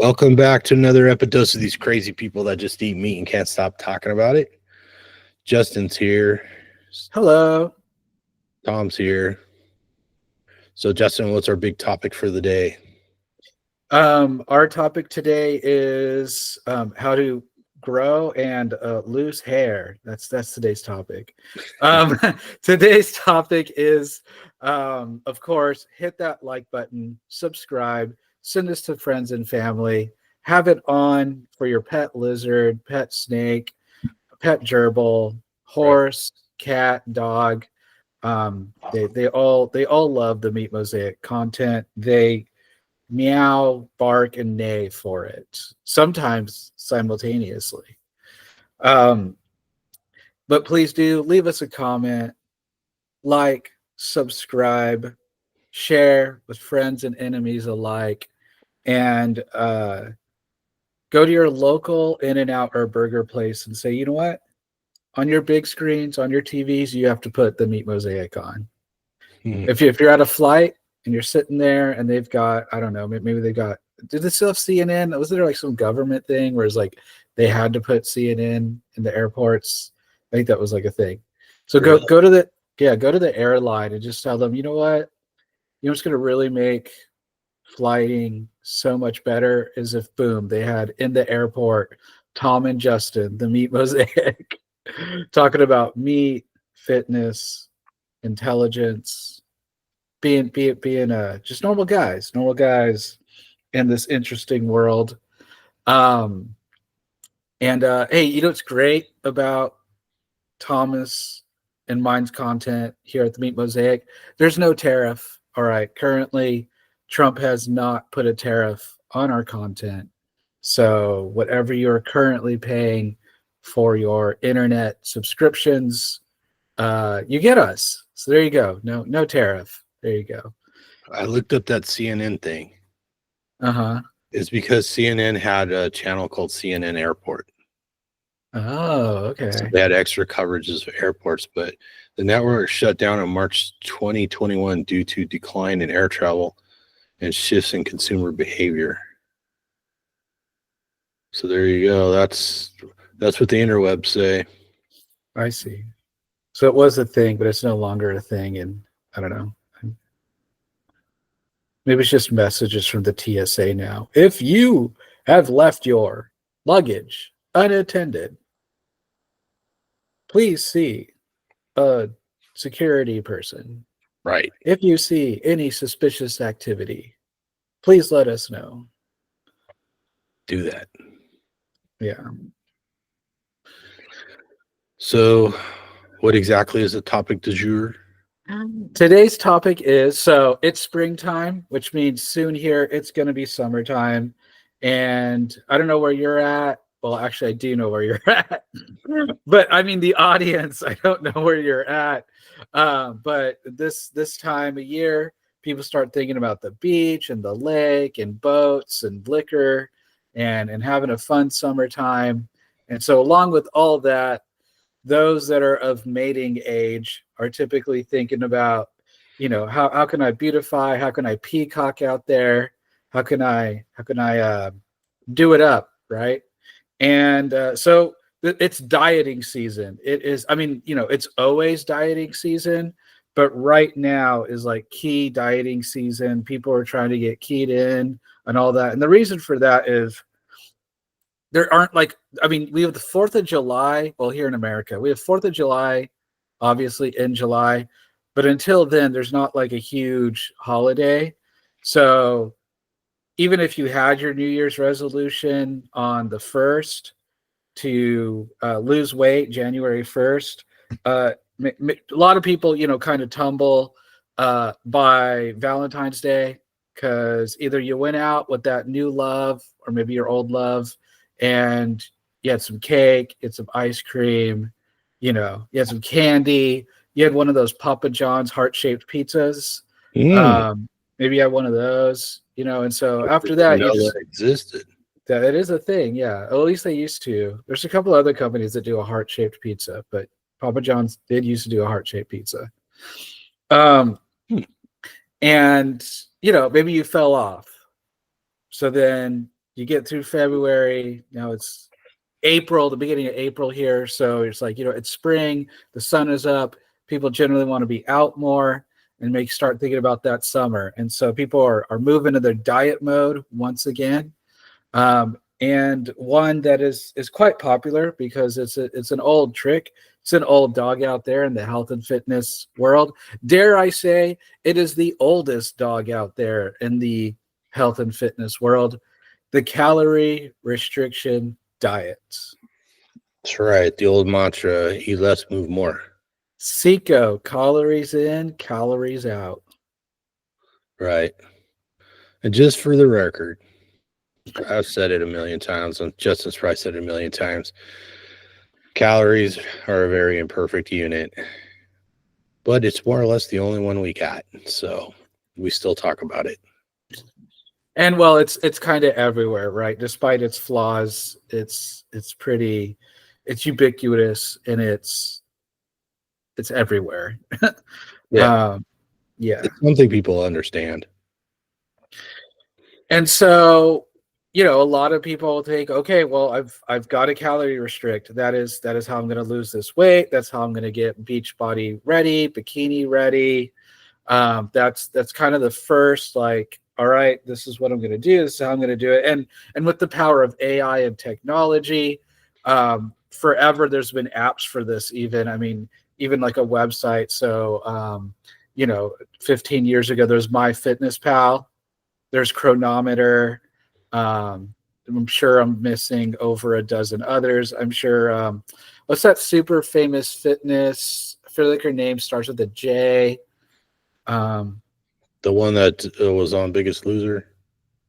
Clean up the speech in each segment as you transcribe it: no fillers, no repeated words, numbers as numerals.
Welcome back to another epidose of these crazy people that just eat meat and can't stop talking about it. Justin's here. Hello. Tom's here. So, Justin, what's our big topic for the day? Our topic today is how to grow and lose hair. That's today's topic. Today's topic is, of course, hit that like button, subscribe, send this to friends and family, have it on for your pet lizard, pet snake, pet gerbil, horse, cat, dog. They all love the Meat Mosaic content. They meow, bark, and neigh for it, sometimes simultaneously. Um, but please do leave us a comment, like, subscribe, share with friends and enemies alike, and go to your local In-N-Out or burger place and say, you know what? On your big screens, on your TVs, you have to put the Meat Mosaic on. If you're at a flight and you're sitting there and they've got, I don't know, maybe they got, did they still have CNN? Was there like some government thing where it's like they had to put CNN in the airports? I think that was like a thing. So Really? go to the airline and just tell them, you know what? You know what's going to really make flying so much better is if, boom, they had in the airport Tom and Justin, the Meat Mosaic, talking about meat, fitness, intelligence, being just normal guys in this interesting world. And hey, you know what's great about Thomas and mine's content here at the Meat Mosaic? There's no tariff. All right, currently Trump has not put a tariff on our content, so whatever you're currently paying for your internet subscriptions, you get us. So there you go. No tariff. There you go. I looked up that CNN thing. Uh-huh. It's because CNN had a channel called CNN Airport. Oh, okay. So they had extra coverages of airports, but the network shut down in March 2021 due to decline in air travel and shifts in consumer behavior. So there you go. That's what the interwebs say. I see. So it was a thing, but it's no longer a thing, and I don't know. Maybe it's just messages from the TSA now. If you have left your luggage unattended, please see a security person. Right. If you see any suspicious activity, please let us know. Do that. Yeah. So what exactly is the topic du jour? Today's topic is, so it's springtime, which means soon here it's going to be summertime. And I don't know where you're at. Well, actually, I do know where you're at. But I mean, the audience, I don't know where you're at. But this time of year, people start thinking about the beach and the lake and boats and liquor and having a fun summertime. And so along with all that, those that are of mating age are typically thinking about, you know, how can I beautify? How can I peacock out there? How can I do it up, right? And so it's dieting season. It is, I mean, you know, it's always dieting season, but right now is like key dieting season. People are trying to get keyed in and all that. And the reason for that is there aren't like, I mean, we have the 4th of July. Well, here in America, we have 4th of July, obviously in July, but until then, there's not like a huge holiday. So even if you had your New Year's resolution on the 1st to lose weight, January 1st, a lot of people, you know, kind of tumble by Valentine's Day because either you went out with that new love or maybe your old love and you had some cake, you had some ice cream, you know, you had some candy, you had one of those Papa John's heart-shaped pizzas. Maybe you had one of those, you know, and so after that, you just, that existed. that it is a thing, yeah. At least they used to. There's a couple other companies that do a heart-shaped pizza, but Papa John's did used to do a heart-shaped pizza. And you know, maybe you fell off. So then you get through February. Now it's April, the beginning of April here. So it's like, it's spring, the sun is up. People generally want to be out more and start thinking about that summer. And so people are moving to their diet mode once again. And one that is quite popular because it's an old trick. It's an old dog out there in the health and fitness world. Dare I say, it is the oldest dog out there in the health and fitness world, the calorie restriction diet. That's right. The old mantra, eat less, move more. Seco, calories in, calories out. Right. And just for the record, I've said it a million times, and Justin's probably said it a million times. Calories are a very imperfect unit, but it's more or less the only one we got. So we still talk about it. And well, it's kind of everywhere, right? Despite its flaws, it's ubiquitous and it's everywhere. Yeah. Yeah. It's something people understand. And so, a lot of people think, okay, well, I've got to calorie restrict. That is how I'm going to lose this weight. That's how I'm going to get beach body ready, bikini ready. That's kind of the first, like, all right, this is what I'm going to do. This is how I'm going to do it. And with the power of AI and technology, forever there's been apps for this. Even like a website. So, 15 years ago, there's MyFitnessPal, there's Chronometer. I'm sure I'm missing over a dozen others. I'm sure. What's that super famous fitness? I feel like her name starts with a J. The one that was on Biggest Loser?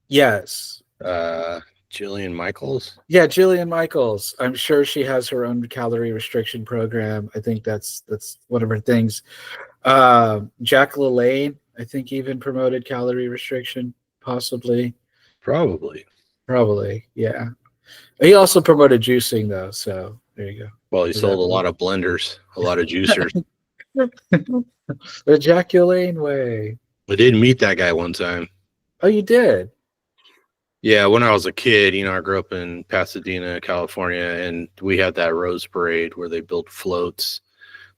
Yes. Jillian Michaels? Yeah, Jillian Michaels. I'm sure she has her own calorie restriction program. I think that's one of her things. Jack LaLanne, I think, even promoted calorie restriction, possibly. Probably, yeah. He also promoted juicing, though, so there you go. Well, he sold a lot of blenders, a lot of juicers. The Jack LaLanne way. I did meet that guy one time. Oh, you did? Yeah, when I was a kid, I grew up in Pasadena, California, and we had that Rose Parade where they built floats.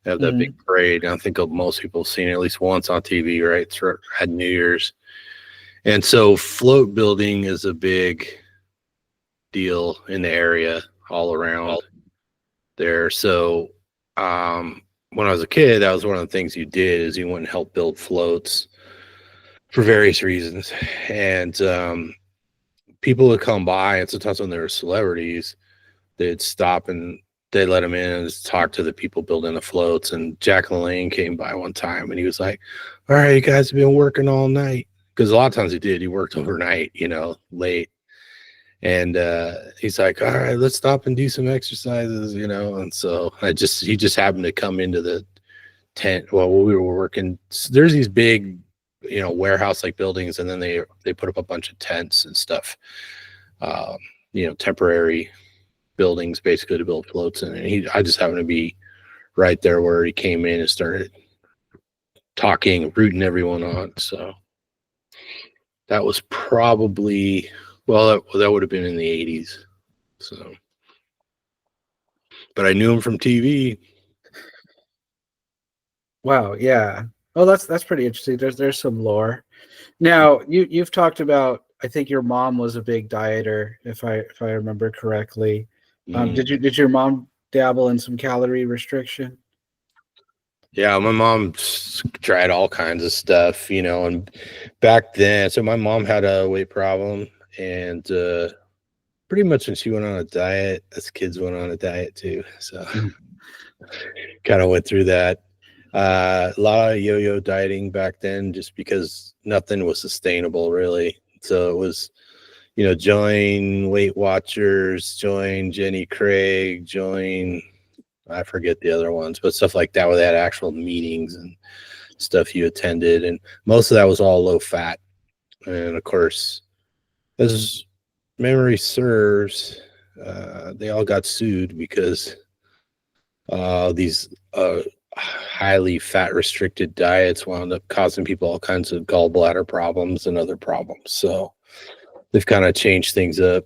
They have that big parade. And I think most people have seen it at least once on TV, right? It's at New Year's. And so float building is a big deal in the area all around there. So when I was a kid, that was one of the things you did is you went and helped build floats for various reasons. And people would come by, and sometimes when they were celebrities, they'd stop and they'd let them in and talk to the people building the floats. And Jack LaLanne came by one time and he was like, all right, you guys have been working all night. Because a lot of times he did. He worked overnight, late. And he's like, all right, let's stop and do some exercises, And so he just happened to come into the tent. Well, we were working. There's these big, warehouse like buildings, and then they put up a bunch of tents and stuff, temporary buildings basically to build floats in. And I just happened to be right there where he came in and started talking, rooting everyone on. So that was probably, that would have been in the 80s. So, but I knew him from TV. Wow. Yeah. Oh, that's pretty interesting. There's some lore. Now you've talked about, I think your mom was a big dieter, if I remember correctly. Did your mom dabble in some calorie restriction? Yeah, my mom tried all kinds of stuff, and back then, so my mom had a weight problem, and pretty much when she went on a diet, us kids went on a diet too. So kind of went through that. A lot of yo-yo dieting back then, just because nothing was sustainable really. So it was, join Weight Watchers, join Jenny Craig, join, I forget the other ones, but stuff like that where they had actual meetings and stuff you attended. And most of that was all low fat. And of course, as memory serves, they all got sued because these highly fat restricted diets wound up causing people all kinds of gallbladder problems and other problems. So they've kind of changed things up.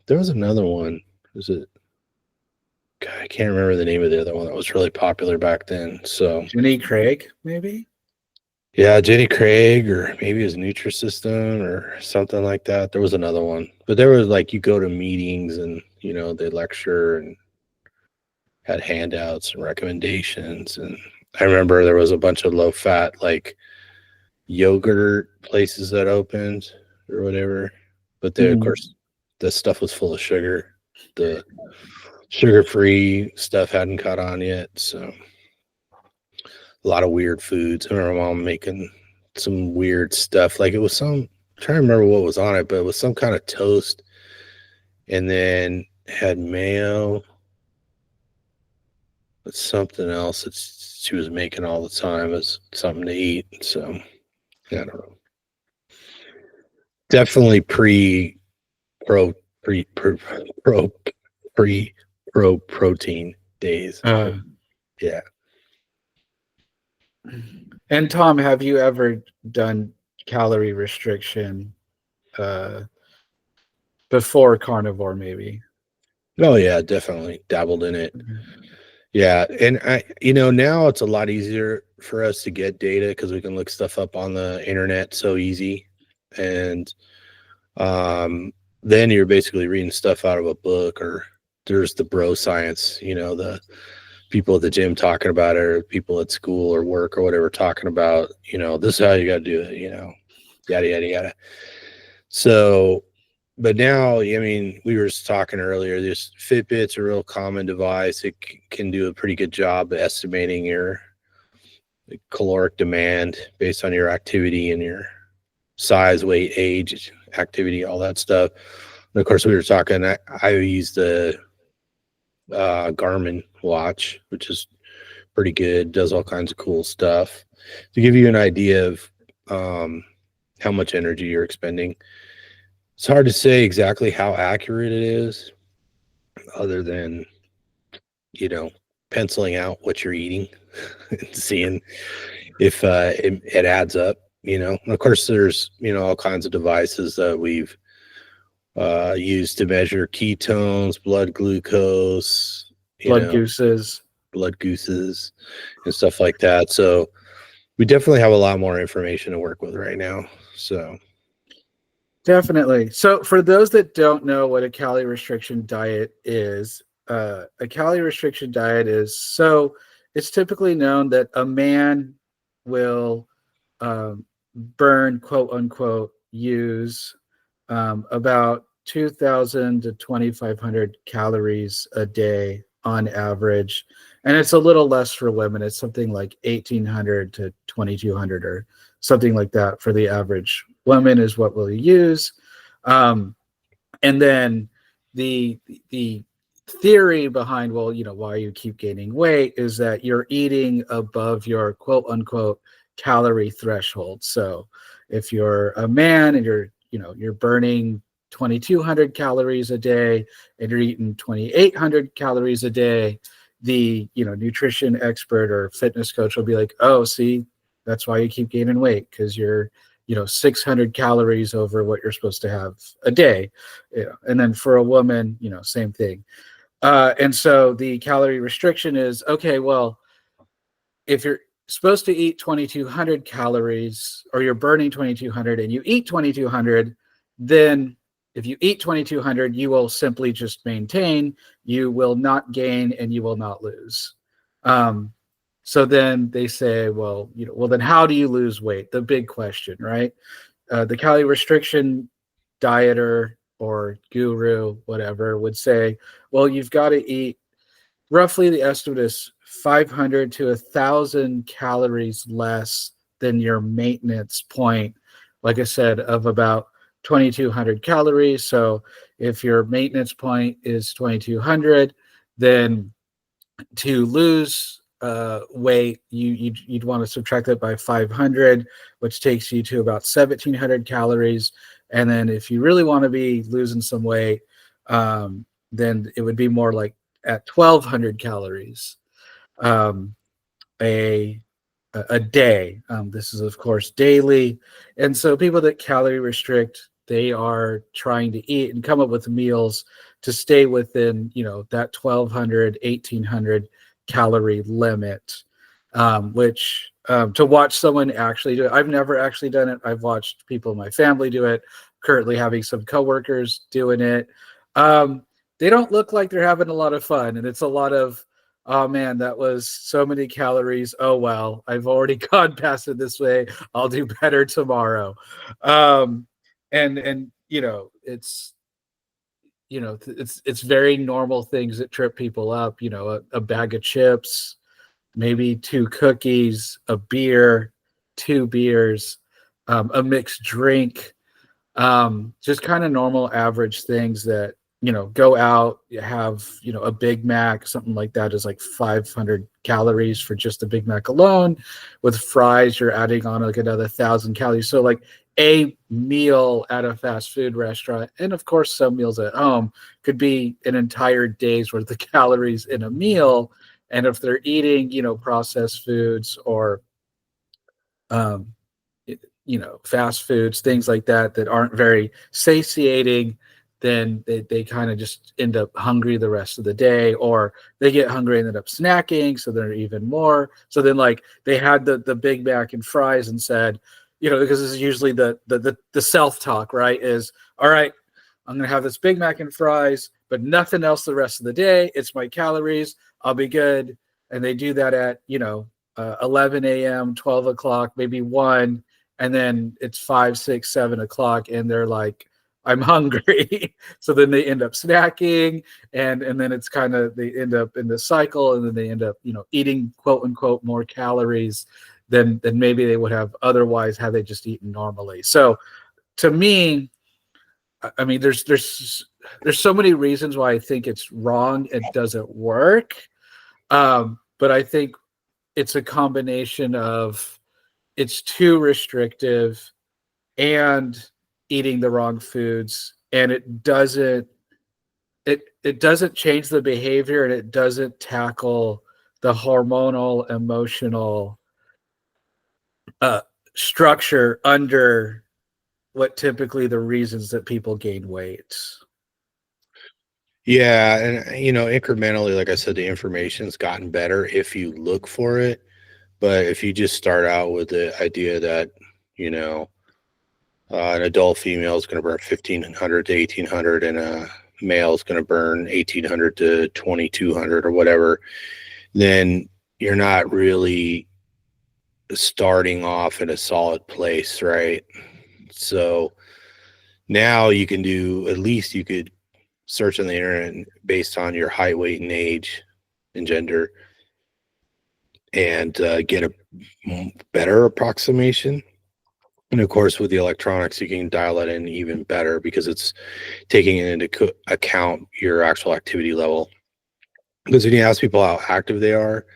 There was another one. Was it? God, I can't remember the name of the other one that was really popular back then. So Jenny Craig, maybe. yeah, Jenny Craig, or maybe it was Nutrisystem or something like that. There was another one, but there was like you go to meetings and they lecture and had handouts and recommendations. And I remember there was a bunch of low fat like yogurt places that opened or whatever, but they of course the stuff was full of sugar. The sugar-free stuff hadn't caught on yet, so a lot of weird foods. I remember mom making some weird stuff. Like it was I'm trying to remember what was on it, but it was some kind of toast and then had mayo. But something else that she was making all the time as something to eat. So I don't know. Definitely pre protein days. Yeah. And Tom, have you ever done calorie restriction before carnivore, maybe? Oh yeah, definitely dabbled in it. Yeah, and now it's a lot easier for us to get data because we can look stuff up on the internet so easy, and then you're basically reading stuff out of a book, or there's the bro science, the people at the gym talking about it, or people at school or work or whatever talking about, this is how you got to do it, yada, yada, yada. So, but now, I mean, we were just talking earlier, this Fitbit's a real common device. It can do a pretty good job of estimating your caloric demand based on your activity and your size, weight, age, activity, all that stuff. And of course, we were talking, I use the Garmin watch, which is pretty good, does all kinds of cool stuff to give you an idea of how much energy you're expending. It's hard to say exactly how accurate it is, other than penciling out what you're eating and seeing if it adds up. And of course, there's all kinds of devices that we've used to measure ketones, blood glucose, blood gooses, and stuff like that. So we definitely have a lot more information to work with right now. So definitely. So for those that don't know what a calorie restriction diet is, a calorie restriction diet is, so it's typically known that a man will burn, quote unquote, use about 2,000 to 2,500 calories a day on average. And it's a little less for women. It's something like 1,800 to 2,200 or something like that for the average woman is what we'll use. And then the theory behind, why you keep gaining weight is that you're eating above your quote unquote calorie threshold. So if you're a man and you're burning 2,200 calories a day and you're eating 2,800 calories a day, the nutrition expert or fitness coach will be like, oh, see, that's why you keep gaining weight, because you're 600 calories over what you're supposed to have a day. And then for a woman, same thing. And so the calorie restriction is, okay, well, if you're supposed to eat 2,200 calories, or you're burning 2,200 and you eat 2,200, then if you eat 2,200, you will simply just maintain, you will not gain, and you will not lose. So then they say, well, then how do you lose weight? The big question, right? The calorie restriction dieter or guru, whatever, would say, well, you've got to eat, roughly the estimate is 500 to 1,000 calories less than your maintenance point, like I said, of about 2,200 calories. So if your maintenance point is 2,200, then to lose weight, you'd want to subtract that by 500, which takes you to about 1,700 calories. And then if you really want to be losing some weight, then it would be more like at 1,200 calories a day. This is, of course, daily. And so people that calorie restrict, they are trying to eat and come up with meals to stay within, that 1,200, 1,800 calorie limit, which to watch someone actually do it. I've never actually done it. I've watched people in my family do it, currently having some coworkers doing it. They don't look like they're having a lot of fun. And it's a lot of, oh man, that was so many calories. Oh, well, I've already gone past it this way. I'll do better tomorrow. And it's very normal things that trip people up, a bag of chips, maybe 2 cookies, a beer, 2 beers, a mixed drink, just kind of normal average things that, go out, you have, a Big Mac, something like that is like 500 calories for just a Big Mac alone. With fries, you're adding on like another 1,000 calories. So like a meal at a fast food restaurant, and of course some meals at home, could be an entire day's worth of calories in a meal. And if they're eating, processed foods or, fast foods, things like that, that aren't very satiating, then they kind of just end up hungry the rest of the day, or they get hungry and end up snacking. So they're even more. So then like they had the Big Mac and fries and said, because this is usually the self-talk, right? Is, all right, I'm going to have this Big Mac and fries, but nothing else the rest of the day. It's my calories. I'll be good. And they do that at, 11 a.m., 12 o'clock, maybe 1. And then it's 5, 6, 7 o'clock. And they're like, I'm hungry. So then they end up snacking. And then it's kind of, they end up in the cycle. And then they end up, eating quote unquote more calories than maybe they would have otherwise had they just eaten normally. So to me, I mean, there's so many reasons why I think it's wrong. It doesn't work. But I think it's a combination of it's too restrictive and eating the wrong foods, and it doesn't change the behavior, and it doesn't tackle the hormonal, emotional structure under what typically the reasons that people gain weight. Yeah, and incrementally, like I said, the information's gotten better if you look for it. But if you just start out with the idea that, an adult female is going to burn 1,500 to 1,800, and a male is going to burn 1,800 to 2,200 or whatever, then you're not really starting off in a solid place, right? So now you can at least you could search on the internet based on your height, weight, and age and gender, and get a better approximation. And of course, with the electronics, you can dial that in even better because it's taking into account your actual activity level. Because when you ask people how active they are,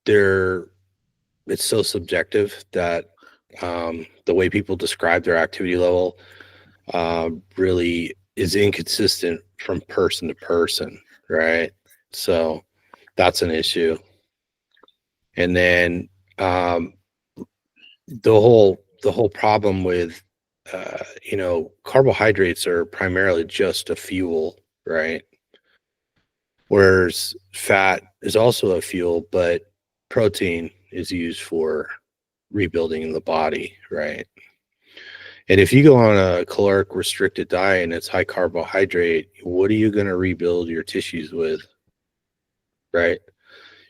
they're it's so subjective that the way people describe their activity level really is inconsistent from person to person, right? So that's an issue. And then the whole problem with carbohydrates are primarily just a fuel, right? Whereas fat is also a fuel, but protein is used for rebuilding the body, right? And if you go on a caloric restricted diet and it's high carbohydrate, what are you going to rebuild your tissues with, right?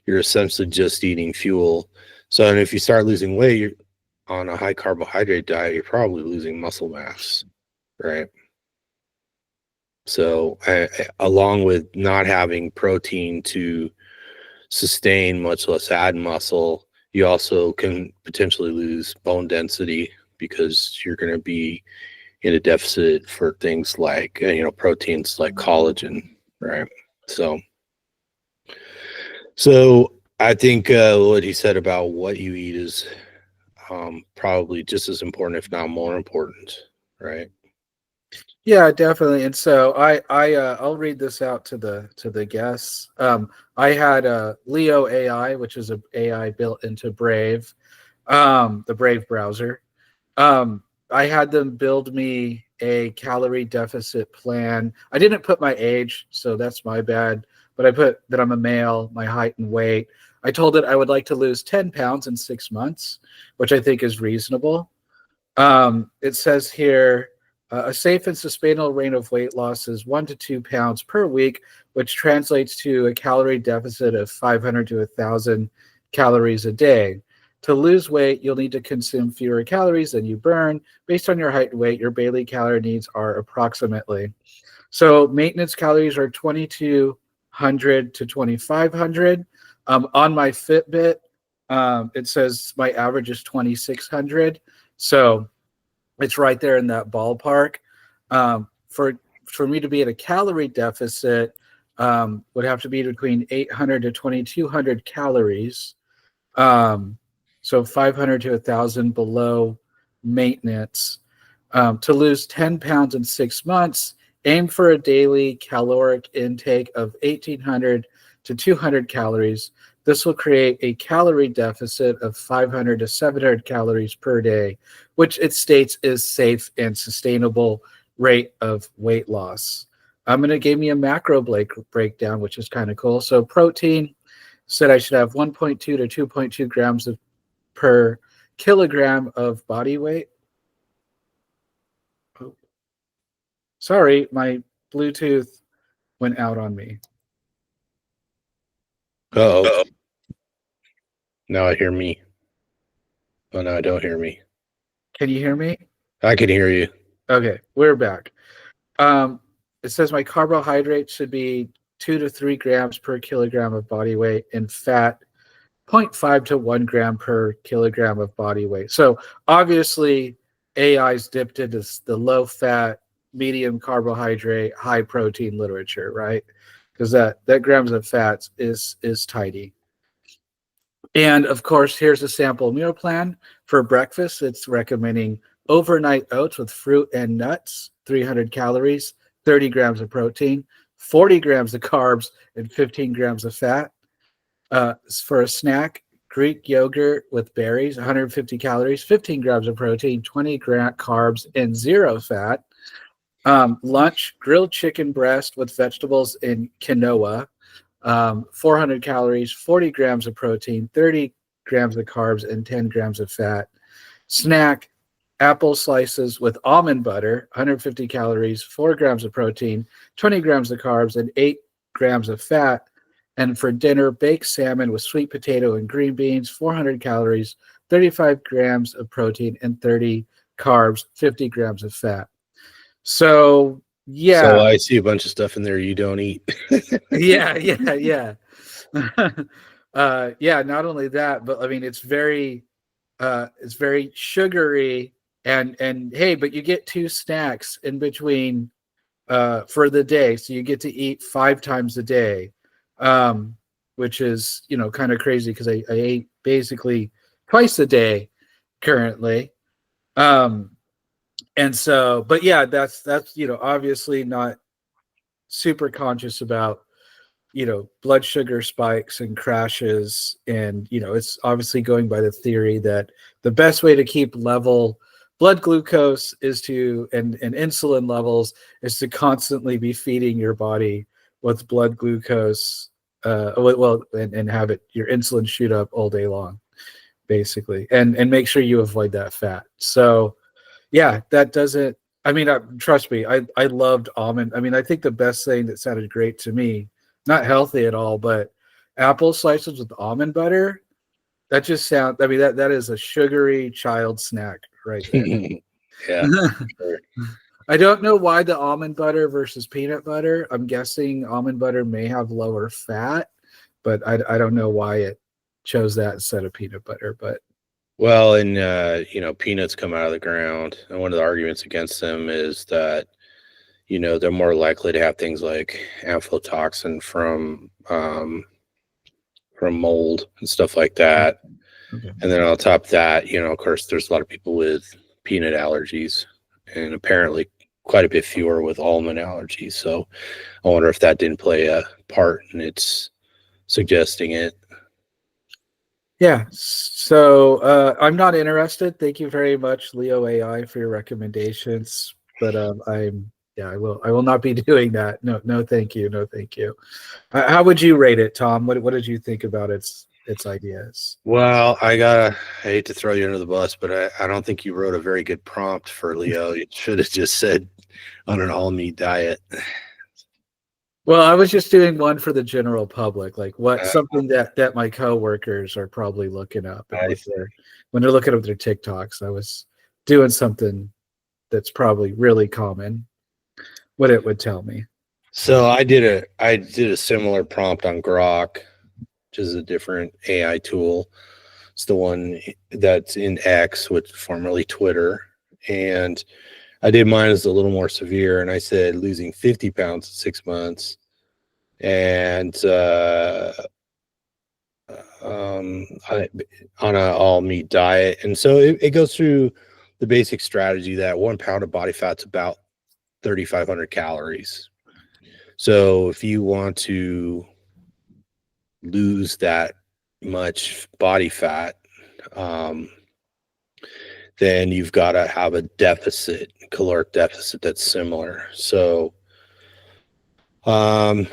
You're essentially just eating fuel. So, and if you start losing weight, you're on a high carbohydrate diet, you're probably losing muscle mass, right? So, along with not having protein to sustain, much less add muscle, you also can potentially lose bone density because you're going to be in a deficit for things like, proteins like collagen, right? So I think what he said about what you eat is probably just as important, if not more important, right? Yeah, definitely. And so I'll read this out to the guests. I had a Leo AI, which is a AI built into Brave, the Brave browser. I had them build me a calorie deficit plan. I didn't put my age, so that's my bad. But I put that I'm a male, my height and weight. I told it I would like to lose 10 pounds in 6 months, which I think is reasonable. It says here a safe and sustainable rate of weight loss is 1 to 2 pounds per week, which translates to a calorie deficit of 500 to 1,000 calories a day. To lose weight, you'll need to consume fewer calories than you burn. Based on your height and weight, your daily calorie needs are approximately. So maintenance calories are 2,200 to 2,500. On my Fitbit, it says my average is 2,600. So it's right there in that ballpark. For me to be at a calorie deficit, would have to be between 800 to 2,200 calories. So 500 to 1,000 below maintenance. To lose 10 pounds in 6 months, aim for a daily caloric intake of 1,800 to 200 calories. This will create a calorie deficit of 500 to 700 calories per day, which it states is safe and sustainable rate of weight loss. I'm going to give me a macro breakdown, which is kind of cool. So protein said I should have 1.2 to 2.2 grams per kilogram of body weight. Oh. Sorry, my Bluetooth went out on me. Oh. Now I hear me. Oh, no, I don't hear me. Can you hear me? I can hear you. Okay, we're back. It says my carbohydrate should be 2 to 3 grams per kilogram of body weight, and fat 0.5 to 1 gram per kilogram of body weight. So obviously AI's dipped into the low fat, medium carbohydrate, high protein literature, right? Because that grams of fats is tidy. And of course, here's a sample meal plan. For breakfast, it's recommending overnight oats with fruit and nuts, 300 calories, 30 grams of protein, 40 grams of carbs, and 15 grams of fat. For a snack, Greek yogurt with berries, 150 calories, 15 grams of protein, 20 carbs, and 0 fat. Lunch, grilled chicken breast with vegetables and quinoa, 400 calories, 40 grams of protein, 30 grams of carbs, and 10 grams of fat. Snack, apple slices with almond butter, 150 calories, 4 grams of protein, 20 grams of carbs, and 8 grams of fat. And for dinner, baked salmon with sweet potato and green beans, 400 calories, 35 grams of protein, and 30 carbs, 50 grams of fat. So, yeah. So I see a bunch of stuff in there you don't eat. Yeah. Yeah, not only that, but I mean, it's very sugary and hey, but you get 2 snacks in between for the day. So you get to eat 5 times a day. Which is, kind of crazy because I ate basically twice a day currently. And so, but yeah, that's obviously not super conscious about, blood sugar spikes and crashes. And, it's obviously going by the theory that the best way to keep level blood glucose is and insulin levels is to constantly be feeding your body with blood glucose, and have your insulin shoot up all day long, basically, and make sure you avoid that fat. So, yeah, that doesn't. I mean, trust me, I loved almond. I mean, I think the best thing that sounded great to me, not healthy at all, but apple slices with almond butter. That just sounds. I mean, that is a sugary child snack right there. Yeah. Sure. I don't know why the almond butter versus peanut butter. I'm guessing almond butter may have lower fat, but I don't know why it chose that instead of peanut butter. But well, and peanuts come out of the ground, and one of the arguments against them is that they're more likely to have things like aflatoxin from mold and stuff like that. Okay. And then on top of that, of course, there's a lot of people with peanut allergies, and apparently quite a bit fewer with almond allergies. So I wonder if that didn't play a part in its suggesting it. Yeah. So I'm not interested. Thank you very much, Leo AI, for your recommendations. But I will not be doing that. No, no, thank you. No, thank you. How would you rate it, Tom? What did you think about its ideas? Well, I hate to throw you under the bus, but I don't think you wrote a very good prompt for Leo. You should have just said on an all meat diet. Well, I was just doing one for the general public, like what Uh, something that my coworkers are probably looking up and I when they're looking up their TikToks. I was doing something that's probably really common, what it would tell me. So I did a similar prompt on Grok, which is a different AI tool. It's the one that's in X, which formerly Twitter, and I did mine as a little more severe, and I said losing 50 pounds in 6 months, and on a all meat diet, and so it goes through the basic strategy that 1 pound of body fat's about 3,500 calories. So if you want to lose that much body fat, then you've got to have a deficit, caloric deficit that's similar. So that's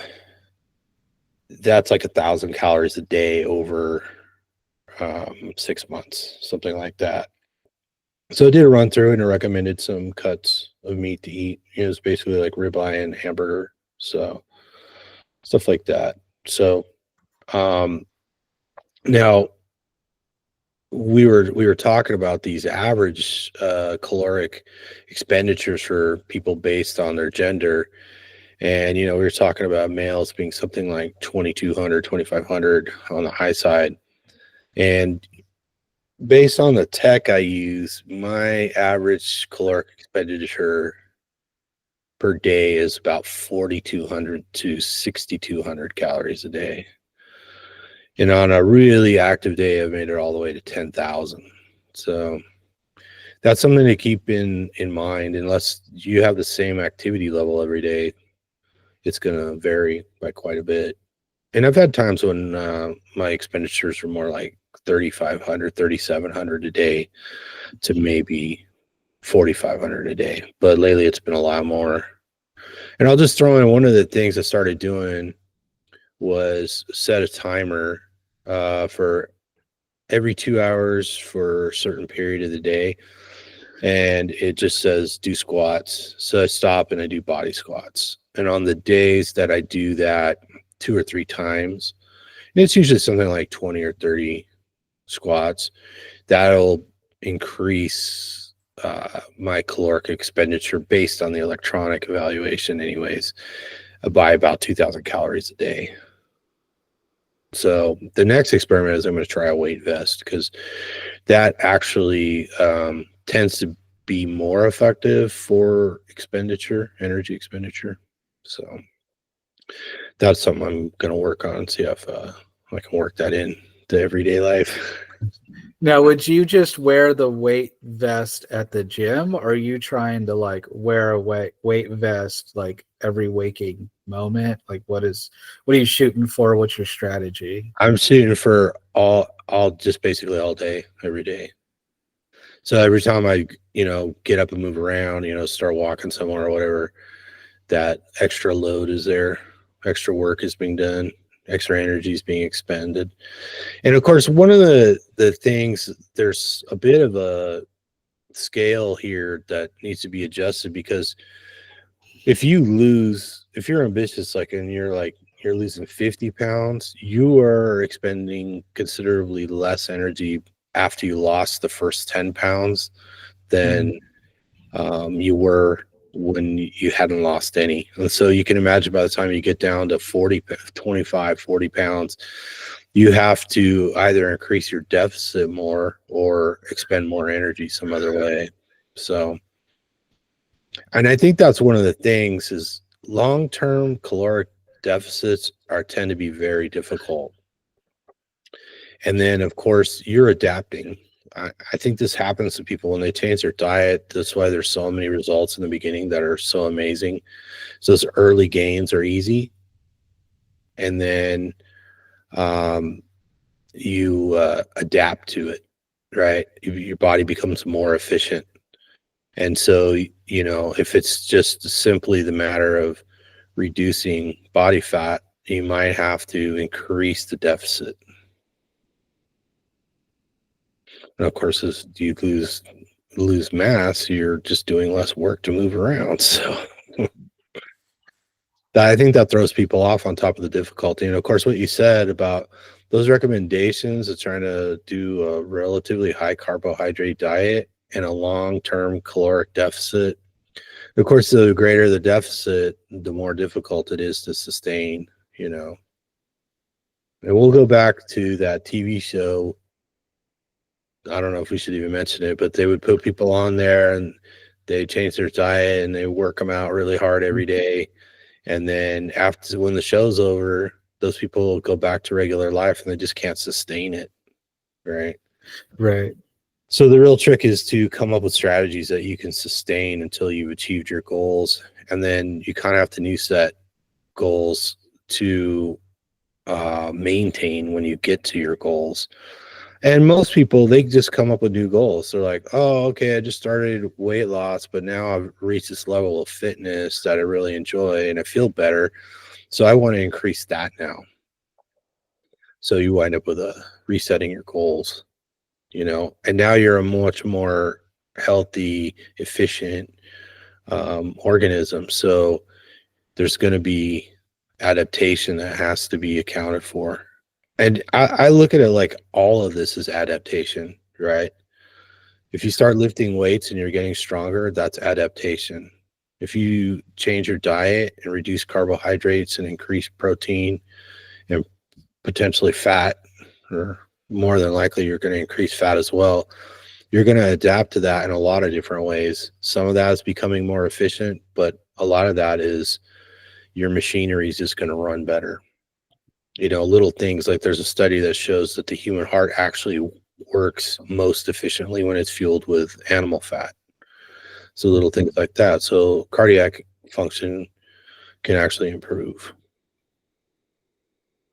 like 1,000 calories a day over 6 months, something like that. So I did a run through and I recommended some cuts of meat to eat. It was basically like ribeye and hamburger, so stuff like that. So now we were talking about these average caloric expenditures for people based on their gender, and we were talking about males being something like 2,200 2,500 on the high side, and based on the tech I use, my average caloric expenditure per day is about 4,200 to 6,200 calories a day. And on a really active day, I've made it all the way to 10,000. So that's something to keep in mind. Unless you have the same activity level every day, it's going to vary by quite a bit. And I've had times when my expenditures were more like 3,500, 3,700 a day to maybe 4,500 a day. But lately it's been a lot more. And I'll just throw in one of the things I started doing was set a timer for every 2 hours for a certain period of the day. And it just says do squats. So I stop and I do body squats. And on the days that I do that 2 or 3 times, and it's usually something like 20 or 30 squats, that'll increase my caloric expenditure based on the electronic evaluation anyways, by about 2,000 calories a day. So the next experiment is I'm going to try a weight vest, because that actually tends to be more effective for energy expenditure. So that's something I'm going to work on and see if I can work that in to everyday life. Now, would you just wear the weight vest at the gym, or are you trying to like wear a weight vest like every waking moment? Like what are you shooting for? What's your strategy? I'm shooting for all just basically all day, every day. So every time I, get up and move around, start walking somewhere or whatever, that extra load is there, extra work is being done, extra energy is being expended. And of course, one of the things, there's a bit of a scale here that needs to be adjusted, because if you're ambitious, and you're losing 50 pounds, you are expending considerably less energy after you lost the first 10 pounds than you were when you hadn't lost any. And so you can imagine by the time you get down to 40 pounds, you have to either increase your deficit more or expend more energy some other way. So, and I think that's one of the things is long-term caloric deficits tend to be very difficult. And then, of course, you're adapting. I think this happens to people when they change their diet. That's why there's so many results in the beginning that are so amazing. So those early gains are easy. And then you adapt to it, right? Your body becomes more efficient. And so, if it's just simply the matter of reducing body fat, you might have to increase the deficit. And of course, as you lose mass, you're just doing less work to move around. So I think that throws people off on top of the difficulty. And of course, what you said about those recommendations of trying to do a relatively high carbohydrate diet and a long-term caloric deficit. Of course, the greater the deficit, the more difficult it is to sustain, And we'll go back to that TV show. I don't know if we should even mention it, but they would put people on there and they change their diet and they work them out really hard every day. And then when the show's over, those people go back to regular life and they just can't sustain it. Right. Right. So the real trick is to come up with strategies that you can sustain until you've achieved your goals. And then you kind of have to new set goals to maintain when you get to your goals. And most people, they just come up with new goals. They're like, oh, okay, I just started weight loss, but now I've reached this level of fitness that I really enjoy and I feel better. So I want to increase that now. So you wind up with resetting your goals, and now you're a much more healthy, efficient organism. So there's going to be adaptation that has to be accounted for. And I look at it like all of this is adaptation, right? If you start lifting weights and you're getting stronger, that's adaptation. If you change your diet and reduce carbohydrates and increase protein and potentially fat, or more than likely you're going to increase fat as well, you're going to adapt to that in a lot of different ways. Some of that is becoming more efficient, but a lot of that is your machinery is just going to run better. Little things like there's a study that shows that the human heart actually works most efficiently when it's fueled with animal fat. So little things like that. So cardiac function can actually improve.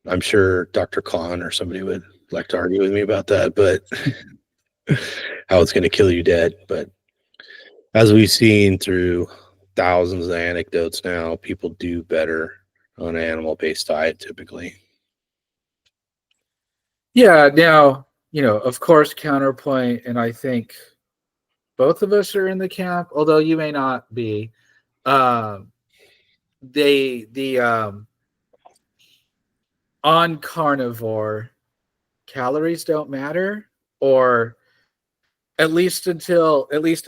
I'm sure Dr. Khan or somebody would like to argue with me about that, but how it's going to kill you dead. But as we've seen through thousands of anecdotes now, people do better on an animal-based diet typically. Yeah. Now, of course, counterpoint, and I think both of us are in the camp, although you may not be. On carnivore, calories don't matter, or at least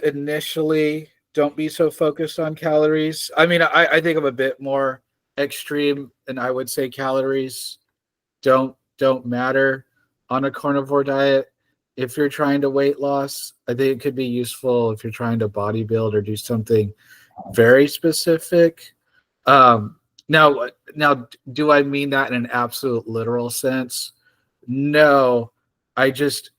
initially, don't be so focused on calories. I mean, I think I'm a bit more extreme, and I would say calories don't matter on a carnivore diet. If you're trying to weight loss, I think it could be useful if you're trying to bodybuild or do something very specific. Now, do I mean that in an absolute literal sense? No, I just,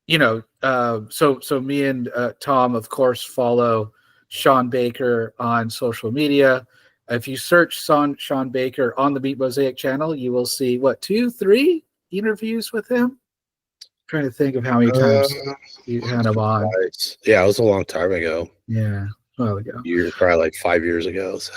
so me and Tom, of course, follow Sean Baker on social media. If you search Sean Baker on the Meat Mosaic channel, you will see 2-3 interviews with him. I'm trying to think of how many times you had him on. Yeah, it was a long time ago. Yeah, a while ago. You're probably like 5 years ago. So.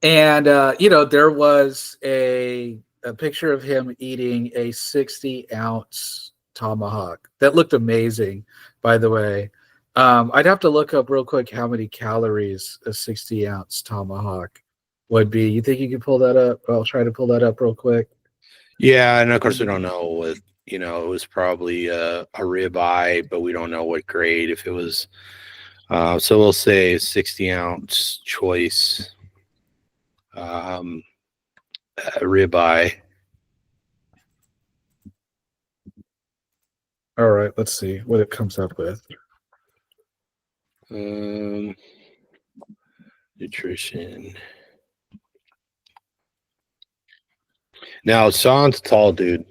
There was a picture of him eating a 60-ounce tomahawk that looked amazing, by the way. I'd have to look up real quick how many calories a 60-ounce tomahawk would be. You think you could pull that up? I'll try to pull that up real quick. Yeah, and of course we don't know what, it was probably a ribeye, but we don't know what grade, if it was so we'll say 60-ounce choice ribeye. All right, let's see what it comes up with. Nutrition. Now, Sean's a tall dude.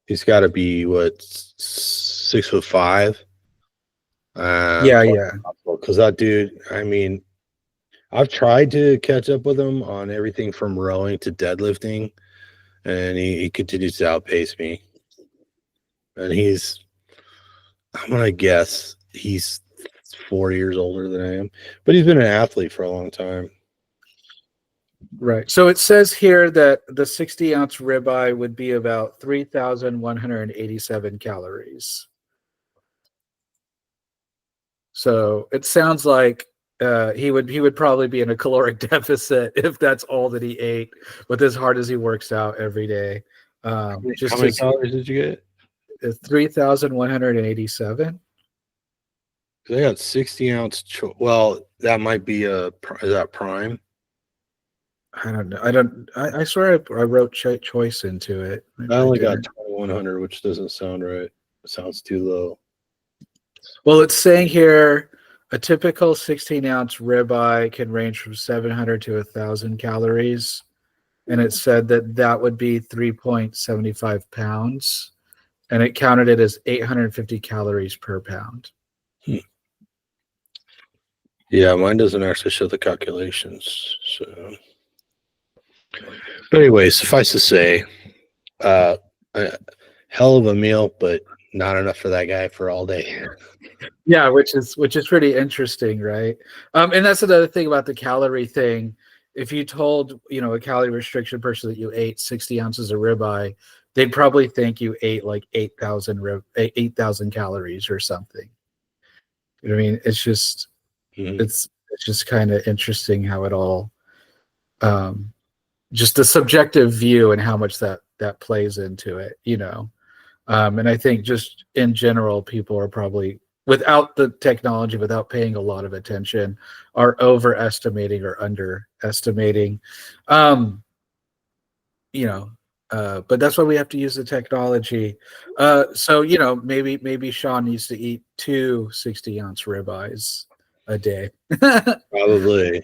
He's got to be 6'5". Yeah. Because that dude, I mean, I've tried to catch up with him on everything from rowing to deadlifting, and he continues to outpace me. And I'm gonna guess he's 4 years older than I am, but he's been an athlete for a long time. Right. So it says here that the 60-ounce ribeye would be about 3,187 calories. So it sounds like he would probably be in a caloric deficit if that's all that he ate, with as hard as he works out every day. How many calories did you get? 3,187. They got 60-ounce. Well, that might be is that prime? I don't know. I swear I wrote choice into it. I only got 2,100, which doesn't sound right. It sounds too low. Well, it's saying here a typical 16-ounce ribeye can range from 700 to 1,000 calories. And it said that would be 3.75 pounds. And it counted it as 850 calories per pound. Yeah, mine doesn't actually show the calculations. So, but anyway, suffice to say, a hell of a meal, but not enough for that guy for all day. Yeah, which is pretty interesting, right? And that's another thing about the calorie thing. If you told a calorie restriction person that you ate 60 ounces of ribeye, they'd probably think you ate like 8,000 calories or something. You know what I mean? It's just it's just kind of interesting how it all, just the subjective view and how much that plays into it, and I think just in general, people are probably, without the technology, without paying a lot of attention, are overestimating or underestimating. But that's why we have to use the technology. So maybe Sean needs to eat 2 60-ounce ribeyes a day. Probably.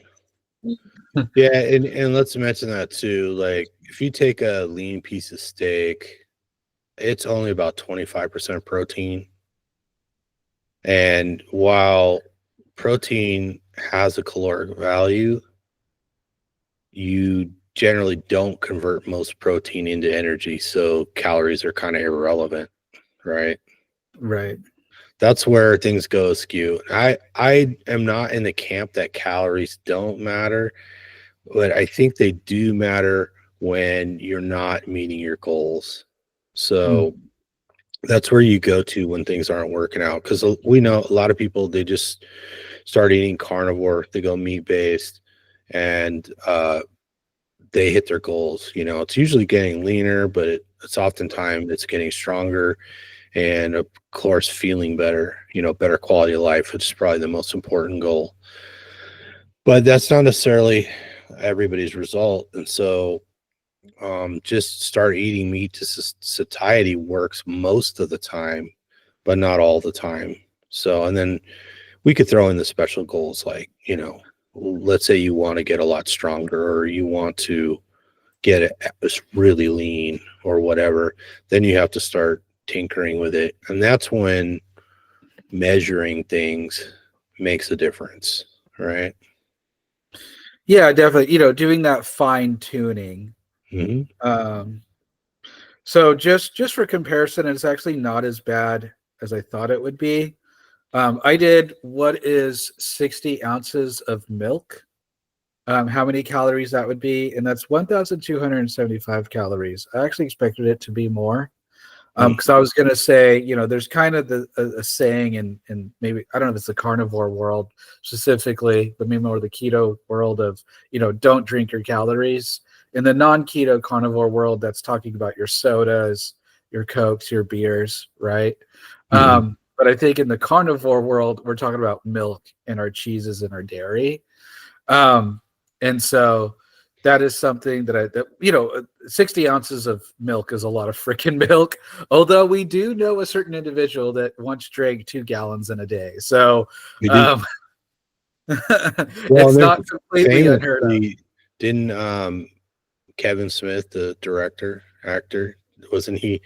Yeah, and let's mention that too. Like, if you take a lean piece of steak, it's only about 25% protein. And while protein has a caloric value, you generally don't convert most protein into energy, so calories are kind of irrelevant, right? Right. That's where things go askew. I am not in the camp that calories don't matter, but I think they do matter when you're not meeting your goals. So that's where you go to when things aren't working out, because we know a lot of people, they just start eating carnivore, they go meat based, and they hit their goals. It's usually getting leaner, but it's oftentimes it's getting stronger, and of course feeling better, better quality of life, which is probably the most important goal. But that's not necessarily everybody's result. And so just start eating meat to satiety works most of the time, but not all the time. So, and then we could throw in the special goals, like, let's say you want to get a lot stronger, or you want to get it really lean or whatever, then you have to start tinkering with it. And that's when measuring things makes a difference, right? Yeah, definitely. Doing that fine tuning. So just for comparison, it's actually not as bad as I thought it would be. I did what is 60 ounces of milk, how many calories that would be, and that's 1,275 calories. I actually expected it to be more, because I was going to say, there's kind of a saying in maybe, I don't know if it's the carnivore world specifically, but maybe more the keto world of, don't drink your calories. In the non-keto carnivore world, that's talking about your sodas, your Cokes, your beers, right? But I think in the carnivore world, we're talking about milk and our cheeses and our dairy. And so that is something that 60 ounces of milk is a lot of freaking milk. Although we do know a certain individual that once drank 2 gallons in a day. So Well, it's not completely unheard of. Didn't Kevin Smith, the actor, wasn't he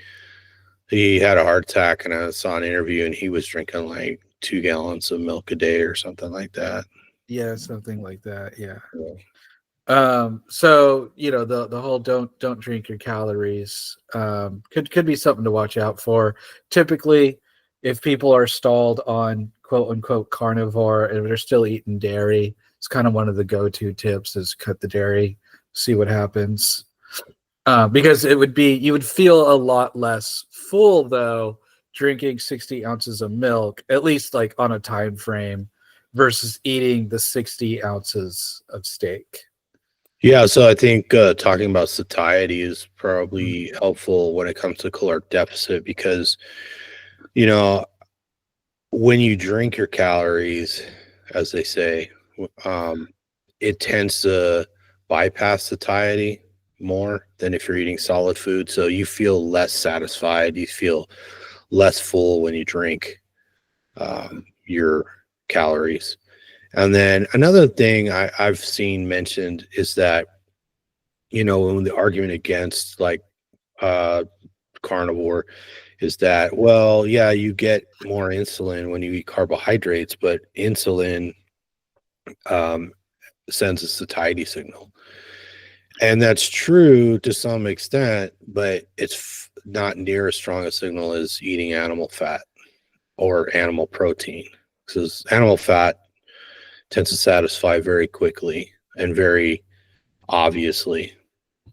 had a heart attack, and I saw an interview, and he was drinking like 2 gallons of milk a day or something like that. Yeah, something like that. Yeah. So the whole don't drink your calories could be something to watch out for. Typically, if people are stalled on quote unquote carnivore and they're still eating dairy, it's kind of one of the go-to tips is cut the dairy, see what happens. Because you would feel a lot less full though drinking 60 ounces of milk, at least like on a time frame, versus eating the 60 ounces of steak. Yeah, so I think talking about satiety is probably helpful when it comes to caloric deficit because, you know, when you drink your calories, as they say, it tends to bypass satiety more than if you're eating solid food. So you feel less satisfied, you feel less full when you drink your calories. And then another thing I've seen mentioned is that, when the argument against like carnivore is that, well, yeah, you get more insulin when you eat carbohydrates, but insulin um, sends a satiety signal. And that's true to some extent, but it's not near as strong a signal as eating animal fat or animal protein, because animal fat tends to satisfy very quickly and very obviously,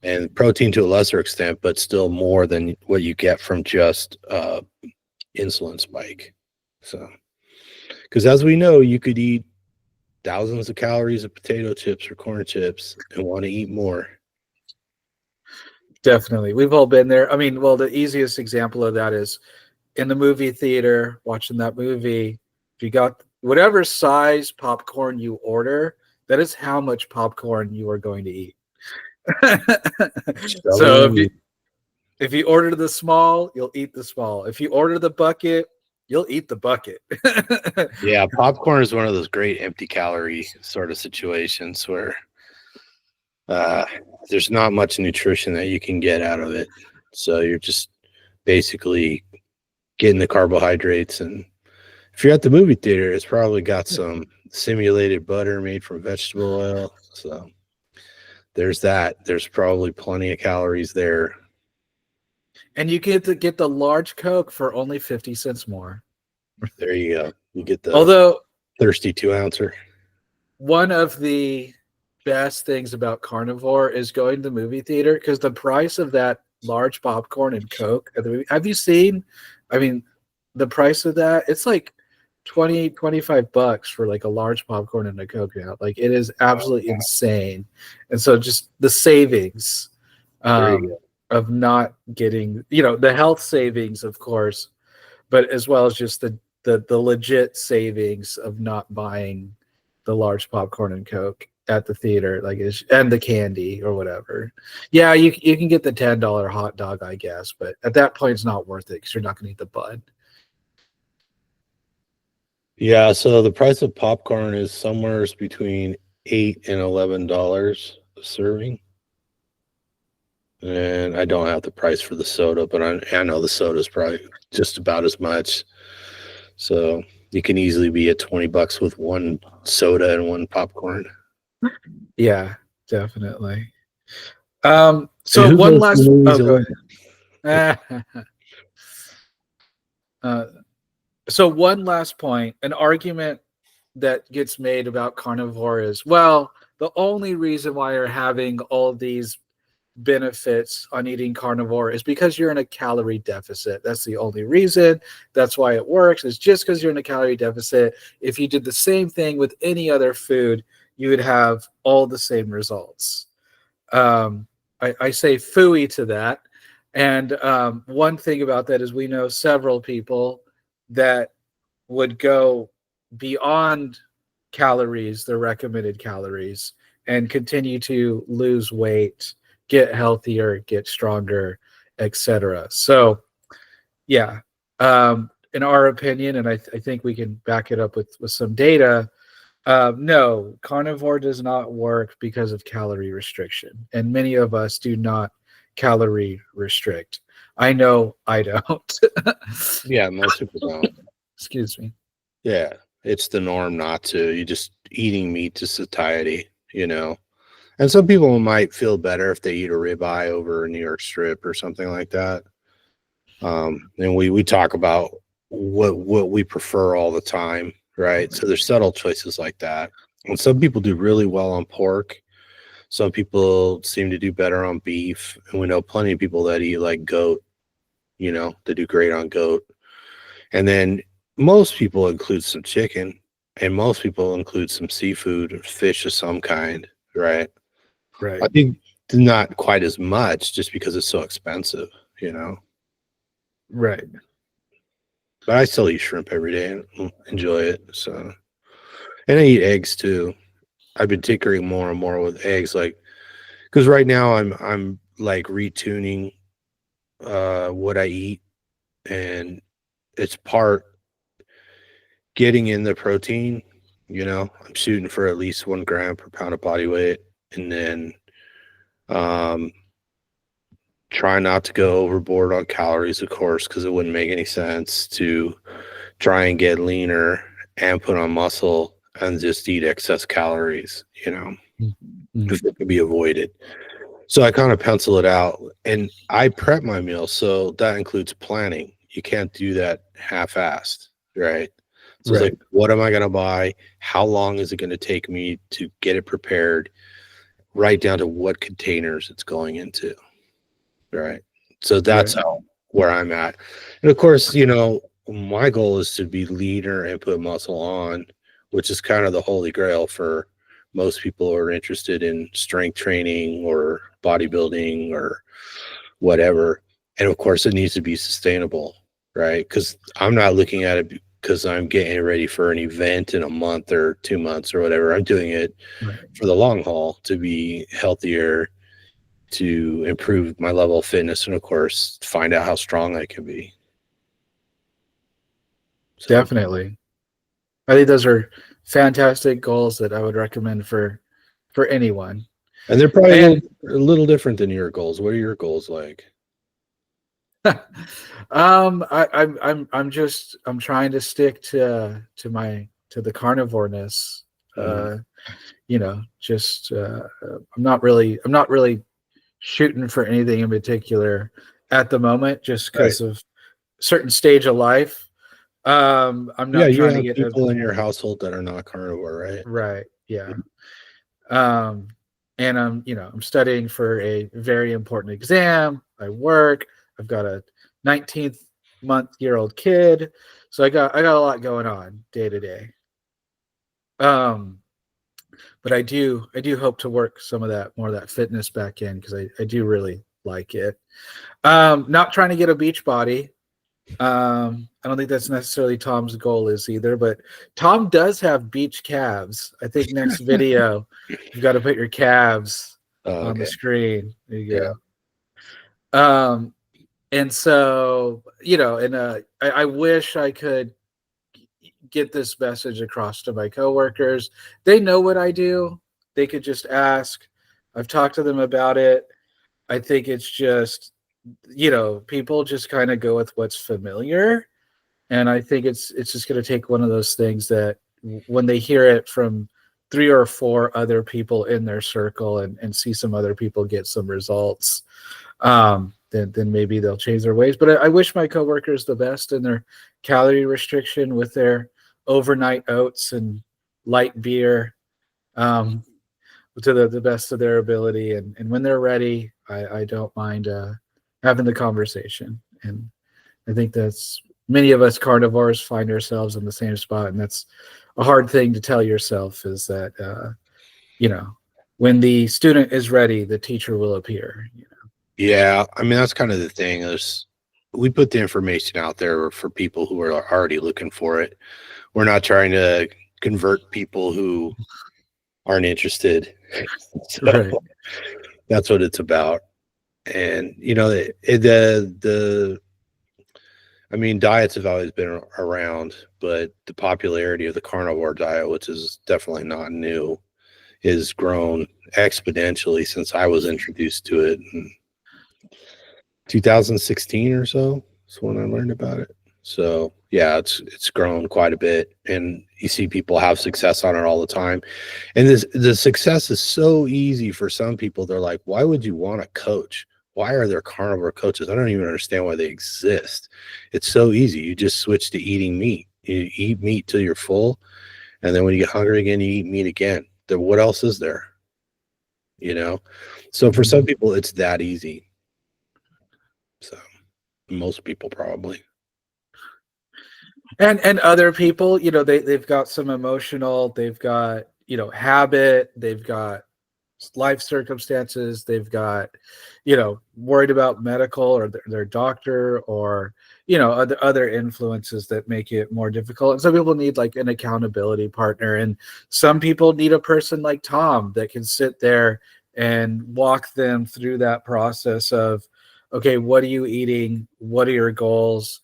and protein to a lesser extent, but still more than what you get from just insulin spike. So, because as we know, you could eat thousands of calories of potato chips or corn chips and want to eat more. Definitely. We've all been there. I mean, well, the easiest example of that is in the movie theater, watching that movie. If you got whatever size popcorn you order, that is how much popcorn you are going to eat. So if you order the small, you'll eat the small. If you order the bucket, you'll eat the bucket. Yeah, popcorn is one of those great empty calorie sort of situations where there's not much nutrition that you can get out of it. So you're just basically getting the carbohydrates. And if you're at the movie theater, it's probably got some simulated butter made from vegetable oil. So there's that. There's probably plenty of calories there. And you get to get the large Coke for only 50 cents more. There you go. You get the Although thirsty 2-ouncer. one of the best things about carnivore is going to the movie theater because the price of that large popcorn and Coke at the movie, have you seen? I mean, the price of that, it's like $25 for like a large popcorn and a Coke now. Like it is absolutely insane. And so just the savings of not getting, the health savings, of course, but as well as just the legit savings of not buying the large popcorn and Coke at the theater, and the candy or whatever. Yeah, you can get the $10 hot dog, I guess, but at that point it's not worth it because you're not going to eat the bun. Yeah, so the price of popcorn is somewhere between $8 and $11 a serving. And I don't have the price for the soda, but I know the soda is probably just about as much. So you can easily be at $20 with one soda and one popcorn. Yeah, definitely. So one last. Go ahead. So one last point, an argument that gets made about carnivore is, well, the only reason why you're having all these benefits on eating carnivore is because you're in a calorie deficit. That's the only reason. That's why it works. It's just because you're in a calorie deficit. If you did the same thing with any other food, you would have all the same results. I say phooey to that. And one thing about that is we know several people that would go beyond calories, the recommended calories, and continue to lose weight, get healthier, get stronger, etc. So, yeah, in our opinion, and I think we can back it up with some data, no, carnivore does not work because of calorie restriction. And many of us do not calorie restrict. I know I don't. Yeah, most people don't. Excuse me. Yeah, it's the norm not to. You're just eating meat to satiety, And And some people might feel better if they eat a ribeye over a New York strip or something like that. And we talk about what we prefer all the time, right? So there's subtle choices like that. And some people do really well on pork. Some people seem to do better on beef. And we know plenty of people that eat like goat, they do great on goat. And then most people include some chicken, and most people include some seafood or fish of some kind, right? Right. I think not quite as much just because it's so expensive, Right. But I still eat shrimp every day and enjoy it. So, and I eat eggs too. I've been tinkering more and more with eggs, like because right now I'm like retuning what I eat, and it's part getting in the protein. I'm shooting for at least 1 gram per pound of body weight, and then try not to go overboard on calories, of course, because it wouldn't make any sense to try and get leaner and put on muscle and just eat excess calories, if it can be avoided. So I kind of pencil it out, and I prep my meals. So that includes planning. You can't do that half-assed, right? So it's like, what am I going to buy? How long is it going to take me to get it prepared? Right down to what containers it's going into, right? So that's where I'm at. And of course, my goal is to be leaner and put muscle on, which is kind of the holy grail for most people who are interested in strength training or bodybuilding or whatever. And of course, it needs to be sustainable, right? Because I'm not looking at it because I'm getting ready for an event in a month or 2 months or whatever. I'm doing it for the long haul, to be healthier, to improve my level of fitness, and of course, find out how strong I can be. So. Definitely. I think those are fantastic goals that I would recommend for anyone. And they're probably a little different than your goals. What are your goals like? I'm trying to stick to the carnivoreness. I'm not really shooting for anything in particular at the moment, just because of certain stage of life. I'm not trying to get people in your household that are not carnivore, right? Right. Yeah. And I'm studying for a very important exam. I work. I've got a 19-month-old kid, so I got a lot going on day to day. But I do hope to work some of that fitness back in, because I do really like it. Not trying to get a beach body. I don't think that's necessarily Tom's goal is either, but Tom does have beach calves. I think next video you've got to put your calves on the screen. There you go. And so, I wish I could get this message across to my coworkers. They know what I do. They could just ask. I've talked to them about it. I think it's just, people just kind of go with what's familiar. And I think it's just going to take one of those things that when they hear it from 3 or 4 other people in their circle and see some other people get some results, then maybe they'll change their ways. But I wish my coworkers the best in their calorie restriction with their overnight oats and light beer, to the best of their ability. And when they're ready, I don't mind having the conversation. And I think that's many of us carnivores find ourselves in the same spot. And that's a hard thing to tell yourself, is that, when the student is ready, the teacher will appear. Yeah, I mean, that's kind of the thing, is we put the information out there for people who are already looking for it. We're not trying to convert people who aren't interested. So that's what it's about. And diets have always been around, but the popularity of the carnivore diet, which is definitely not new, is grown exponentially since I was introduced to it in 2016 or so. That's when I learned about it. So Yeah, it's grown quite a bit, and you see people have success on it all the time. And the success is so easy for some people. They're like, why would you want to coach? Why are there carnivore coaches? I don't even understand why they exist. It's so easy. You just switch to eating meat. You eat meat till you're full, and then when you get hungry again, you eat meat again. Then what else is there? You know? So for some people, it's that easy. So most people probably. And other people, they've got some emotional, they've got, habit, they've got life circumstances, they've got, worried about medical or their doctor, or other influences that make it more difficult. And some people need like an accountability partner, and some people need a person like Tom that can sit there and walk them through that process of, okay, what are you eating, what are your goals,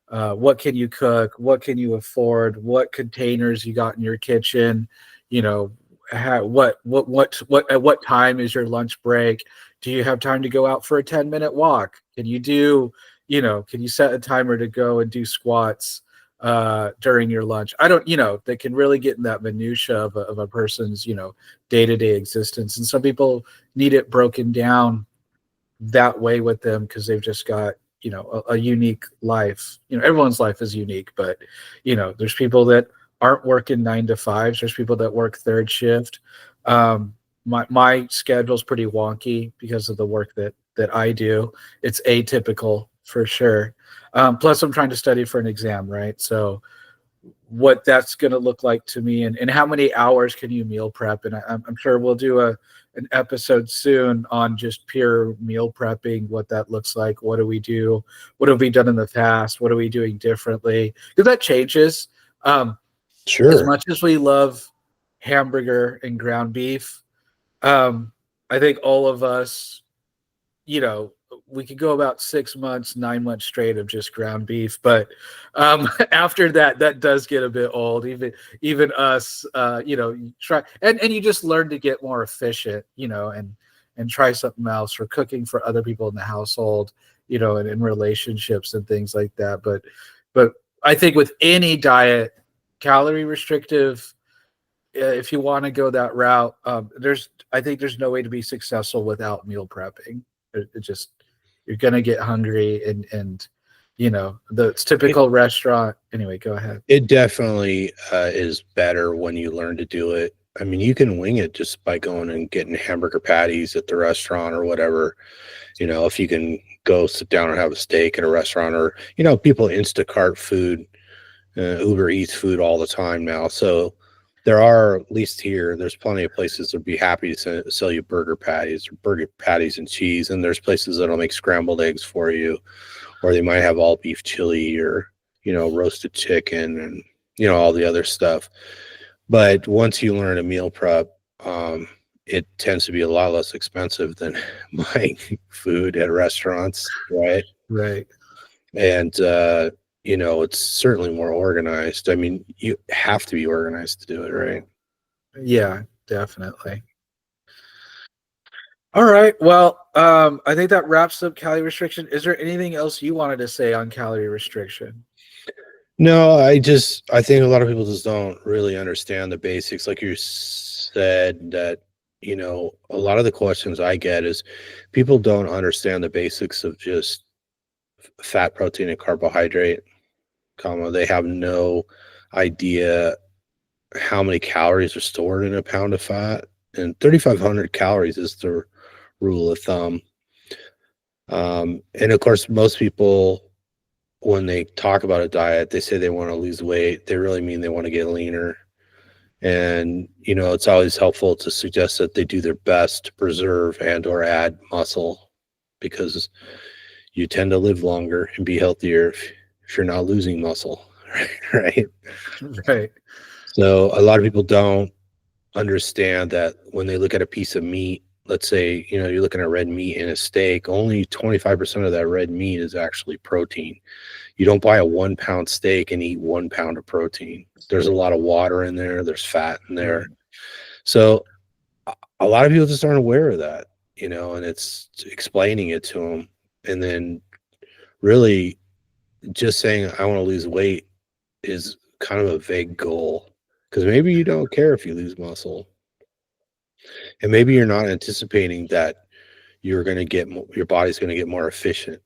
what can you cook, what can you afford, what containers you got in your kitchen, what at what time is your lunch break, do you have time to go out for a 10-minute walk, can you set a timer to go and do squats during your lunch. I don't, they can really get in that minutia of a person's day-to-day existence, and some people need it broken down that way with them because they've just got a unique life. Everyone's life is unique, but there's people that aren't working 9 to 5s. There's people that work third shift. My schedule's pretty wonky because of the work that I do. It's atypical for sure. Plus I'm trying to study for an exam, right? So what that's going to look like to me, and how many hours can you meal prep, and I'm sure we'll do an episode soon on just pure meal prepping, what that looks like, what do we do, what have we done in the past, what are we doing differently, because that changes. Sure. As much as we love hamburger and ground beef, I think all of us, we could go about 6 months, 9 months straight of just ground beef, but after that does get a bit old. Even us, you try and you just learn to get more efficient, and try something else, or cooking for other people in the household, and in relationships and things like that. But I think with any diet, calorie restrictive, if you want to go that route, I think there's no way to be successful without meal prepping. It just, you're gonna get hungry, and the typical restaurant. Anyway, go ahead. It definitely is better when you learn to do it. I mean, you can wing it just by going and getting hamburger patties at the restaurant or whatever. If you can go sit down and have a steak at a restaurant, or people Instacart food, Uber Eats food all the time now. So there are, at least here, there's plenty of places that would be happy to sell you burger patties and cheese. And there's places that'll make scrambled eggs for you, or they might have all beef chili, or, roasted chicken, and, all the other stuff. But once you learn a meal prep, it tends to be a lot less expensive than buying food at restaurants. Right. Right. And, it's certainly more organized. I mean, you have to be organized to do it, right? Yeah, definitely. All right. Well, I think that wraps up calorie restriction. Is there anything else you wanted to say on calorie restriction? No, I think a lot of people just don't really understand the basics. Like you said, that, a lot of the questions I get is people don't understand the basics of just fat, protein, and carbohydrate, they have no idea how many calories are stored in a pound of fat, and 3,500 calories is the rule of thumb. And of course, most people, when they talk about a diet, they say they want to lose weight. They really mean they want to get leaner. And, it's always helpful to suggest that they do their best to preserve and or add muscle, because you tend to live longer and be healthier if you're not losing muscle. Right. Right. So a lot of people don't understand that when they look at a piece of meat, let's say, you're looking at red meat in a steak, only 25% of that red meat is actually protein. You don't buy a 1 pound steak and eat 1 pound of protein. There's a lot of water in there. There's fat in there. So a lot of people just aren't aware of that, and it's explaining it to them. And then really just saying, I want to lose weight, is kind of a vague goal, because maybe you don't care if you lose muscle, and maybe you're not anticipating that you're going to get your body's going to get more efficient.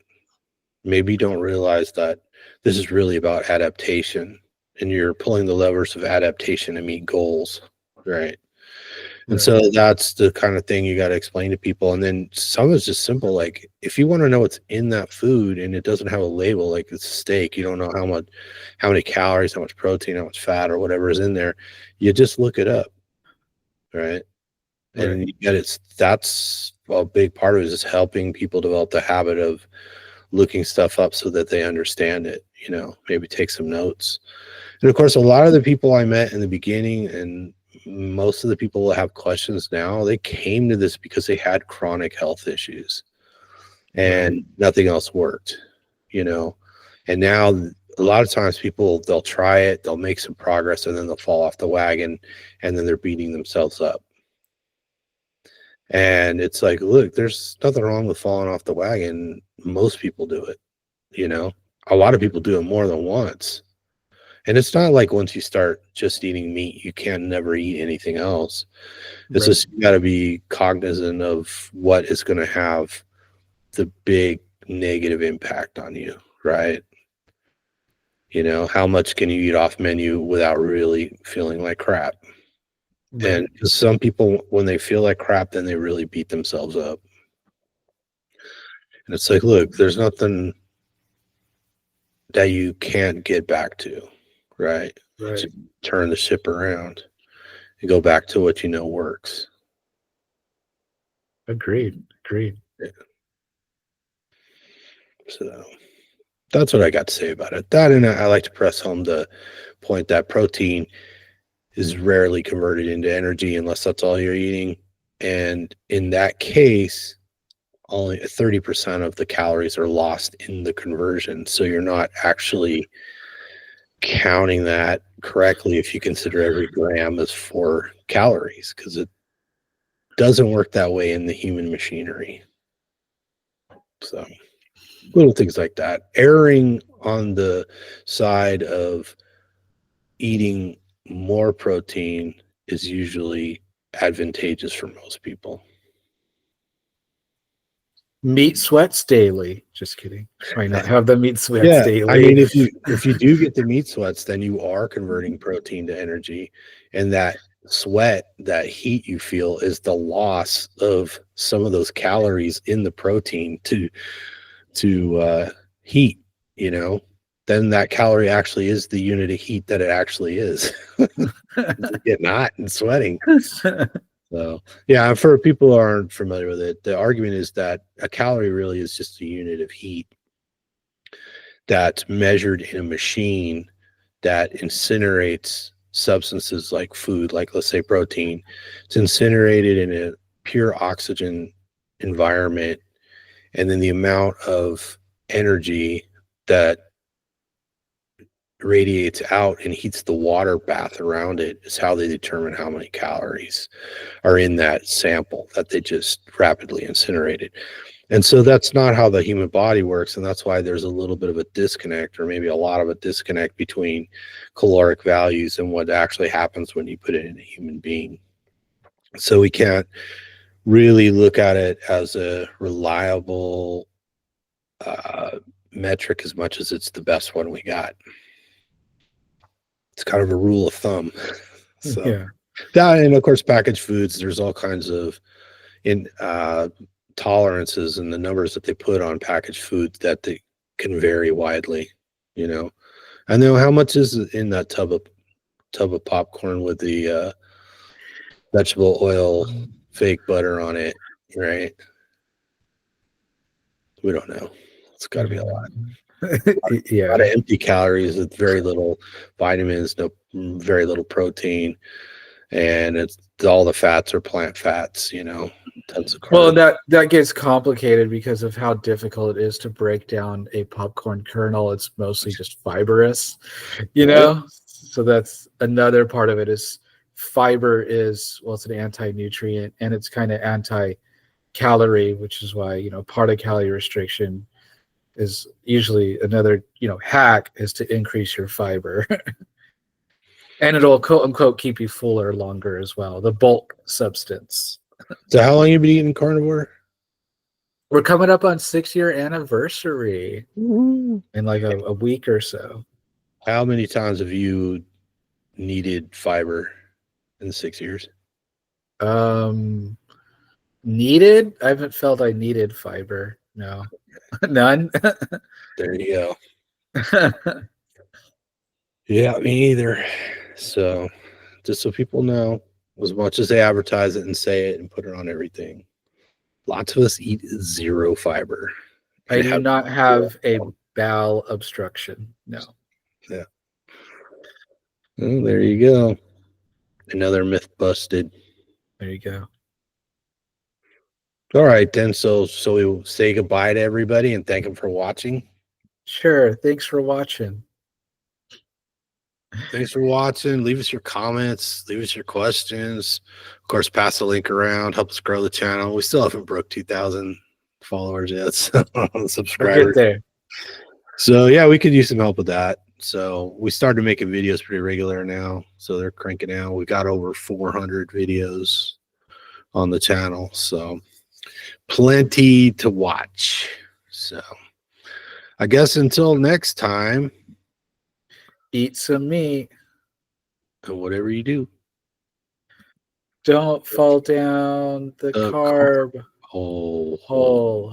Maybe you don't realize that this is really about adaptation, and you're pulling the levers of adaptation to meet goals, right? And so that's the kind of thing you got to explain to people. And then some is just simple. Like if you want to know what's in that food and it doesn't have a label, like it's steak, you don't know how many calories, how much protein, how much fat or whatever is in there. You just look it up. Right. And that's a big part of it, is just helping people develop the habit of looking stuff up so that they understand it, maybe take some notes. And of course, a lot of the people I met in the beginning, and most of the people that have questions now, they came to this because they had chronic health issues and nothing else worked, and now a lot of times they'll try it, they'll make some progress, and then they'll fall off the wagon, and then they're beating themselves up. And it's like, look, there's nothing wrong with falling off the wagon. Most people do it, a lot of people do it more than once. And it's not like once you start just eating meat, you can never eat anything else. It's just, you got to be cognizant of what is going to have the big negative impact on you, right? How much can you eat off menu without really feeling like crap? And some people, when they feel like crap, then they really beat themselves up. And it's like, look, there's nothing that you can't get back to, right? To turn the ship around and go back to what works. Agreed. Yeah. So that's what I got to say about it. That, and I like to press home the point that protein is rarely converted into energy unless that's all you're eating. And in that case, only 30% of the calories are lost in the conversion. So you're not actually counting that correctly if you consider every gram as 4 calories, because it doesn't work that way in the human machinery. So little things like that. Erring on the side of eating more protein is usually advantageous for most people. Meat sweats daily. Just kidding. Why not have the meat sweats daily? I mean, if you do get the meat sweats, then you are converting protein to energy, and that sweat, that heat you feel, is the loss of some of those calories in the protein to heat. Then that calorie actually is the unit of heat that it actually is. Getting hot and sweating. So yeah, for people who aren't familiar with it, the argument is that a calorie really is just a unit of heat that's measured in a machine that incinerates substances like food, like let's say protein. It's incinerated in a pure oxygen environment, and then the amount of energy that radiates out and heats the water bath around it is how they determine how many calories are in that sample that they just rapidly incinerated. And so that's not how the human body works, and that's why there's a little bit of a disconnect, or maybe a lot of a disconnect, between caloric values and what actually happens when you put it in a human being. So we can't really look at it as a reliable metric as much as it's the best one we got. It's kind of a rule of thumb. So that, and of course packaged foods, there's all kinds of tolerances and the numbers that they put on packaged foods that they can vary widely. I know how much is in that tub of popcorn with the vegetable oil fake butter on it, right? We don't know. It's got to be a lot. A lot of empty calories with very little vitamins, very little protein, and it's all the fats are plant fats, tons of carbs. Well, that gets complicated because of how difficult it is to break down a popcorn kernel. It's mostly just fibrous, so that's another part of it. Is fiber is, well, it's an anti-nutrient, and it's kind of anti-calorie, which is why part of calorie restriction is usually another, hack is to increase your fiber. And it'll quote unquote keep you fuller longer as well. The bulk substance. So how long you been eating carnivore? We're coming up on 6-year anniversary in like a week or so. How many times have you needed fiber in 6 years? Needed? I haven't felt I needed fiber. No. None. There you go. Yeah, me either. So just so people know, as much as they advertise it and say it and put it on everything, lots of us eat zero fiber. I do not have a bowel obstruction. No. Yeah. Well, there you go. Another myth busted. There you go. All right, then. So we'll say goodbye to everybody and thank them for watching. Sure. Thanks for watching. Thanks for watching. Leave us your comments. Leave us your questions. Of course, pass the link around. Help us grow the channel. We still haven't broke 2,000 followers yet. So subscribers. We'll get there. So yeah, we could use some help with that. So we started making videos pretty regular now. So they're cranking out. We got over 400 videos on the channel. So plenty to watch. So I guess until next time, Eat some meat. and whatever you do, Don't fall down the carb hole. hole.